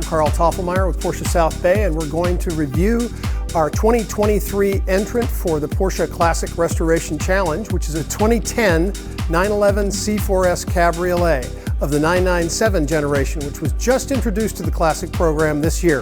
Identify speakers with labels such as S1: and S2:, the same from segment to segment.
S1: Carl Tofflemire with Porsche South Bay, and we're going to review our 2023 entrant for the Porsche Classic Restoration Challenge, which is a 2010 911 C4S Cabriolet of the 997 generation, which was just introduced to the Classic program this year.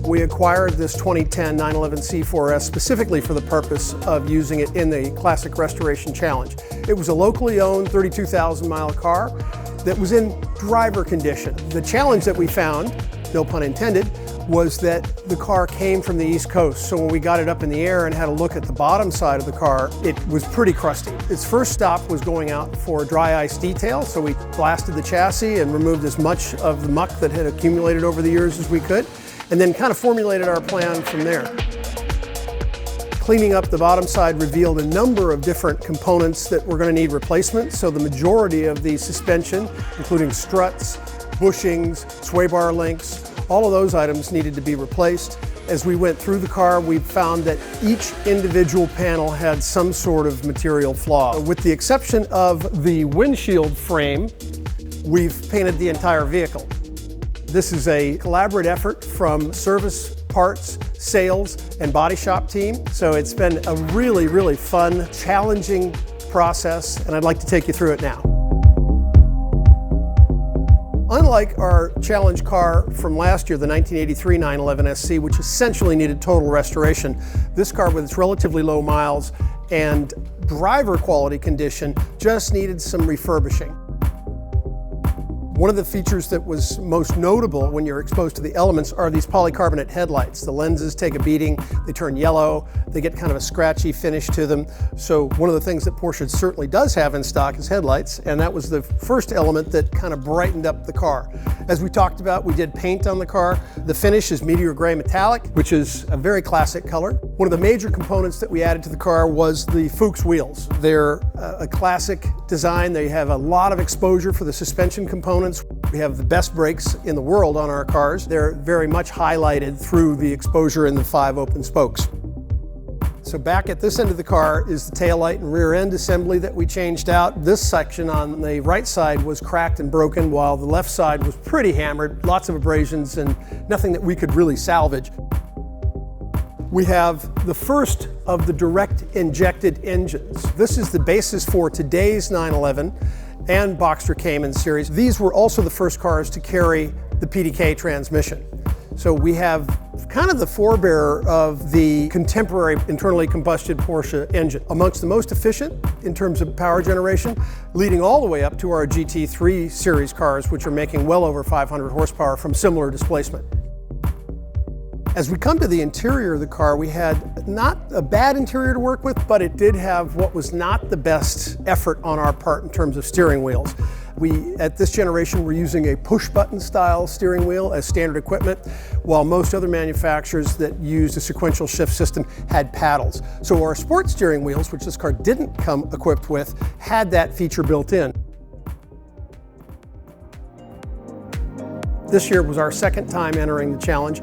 S1: We acquired this 2010 911 C4S specifically for the purpose of using it in the Classic Restoration Challenge. It was a locally owned 32,000-mile car that was in driver condition. The challenge that we found, no pun intended, was that the car came from the East Coast. So when we got it up in the air and had a look at the bottom side of the car, it was pretty crusty. Its first stop was going out for dry ice detail. So we blasted the chassis and removed as much of the muck that had accumulated over the years as we could, and then kind of formulated our plan from there. Cleaning up the bottom side revealed a number of different components that were going to need replacement. So the majority of the suspension, including struts, bushings, sway bar links, all of those items needed to be replaced. As we went through the car, we found that each individual panel had some sort of material flaw. With the exception of the windshield frame, we've painted the entire vehicle. This is a collaborative effort from service, parts, sales, and body shop team. So it's been a really, really fun, challenging process, and I'd like to take you through it now. Unlike our challenge car from last year, the 1983 911 SC, which essentially needed total restoration, this car with its relatively low miles and driver quality condition just needed some refurbishing. One of the features that was most notable when you're exposed to the elements are these polycarbonate headlights. The lenses take a beating, they turn yellow, they get kind of a scratchy finish to them. So one of the things that Porsche certainly does have in stock is headlights, and that was the first element that kind of brightened up the car. As we talked about, we did paint on the car. The finish is meteor gray metallic, which is a very classic color. One of the major components that we added to the car was the Fuchs wheels. They're a classic design. They have a lot of exposure for the suspension components. We have the best brakes in the world on our cars. They're very much highlighted through the exposure in the 5 open spokes. So back at this end of the car is the taillight and rear end assembly that we changed out. This section on the right side was cracked and broken, while the left side was pretty hammered, lots of abrasions and nothing that we could really salvage. We have the first of the direct injected engines. This is the basis for today's 911 and Boxster Cayman series. These were also the first cars to carry the PDK transmission. So we have kind of the forebearer of the contemporary internally combusted Porsche engine, amongst the most efficient in terms of power generation, leading all the way up to our GT3 series cars, which are making well over 500 horsepower from similar displacement. As we come to the interior of the car, we had not a bad interior to work with, but it did have what was not the best effort on our part in terms of steering wheels. At this generation, we're using a push-button style steering wheel as standard equipment, while most other manufacturers that used a sequential shift system had paddles. So our sport steering wheels, which this car didn't come equipped with, had that feature built in. This year was our second time entering the challenge,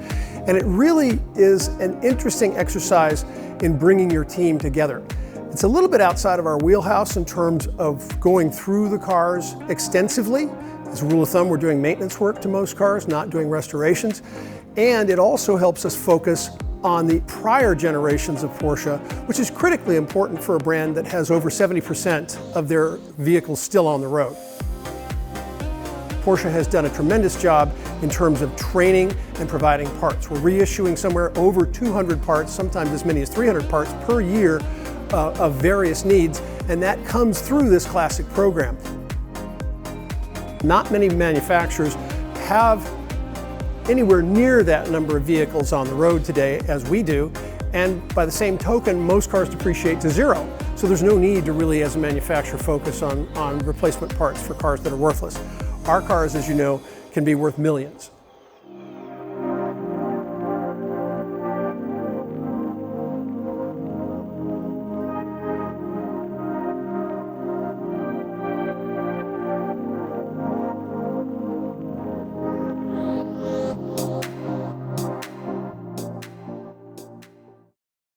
S1: and it really is an interesting exercise in bringing your team together. It's a little bit outside of our wheelhouse in terms of going through the cars extensively. As a rule of thumb, we're doing maintenance work to most cars, not doing restorations. And it also helps us focus on the prior generations of Porsche, which is critically important for a brand that has over 70% of their vehicles still on the road. Porsche has done a tremendous job in terms of training and providing parts. We're reissuing somewhere over 200 parts, sometimes as many as 300 parts per year of various needs, and that comes through this classic program. Not many manufacturers have anywhere near that number of vehicles on the road today as we do, and by the same token, most cars depreciate to zero. So there's no need to really, as a manufacturer, focus on replacement parts for cars that are worthless. Our cars, as you know, can be worth millions.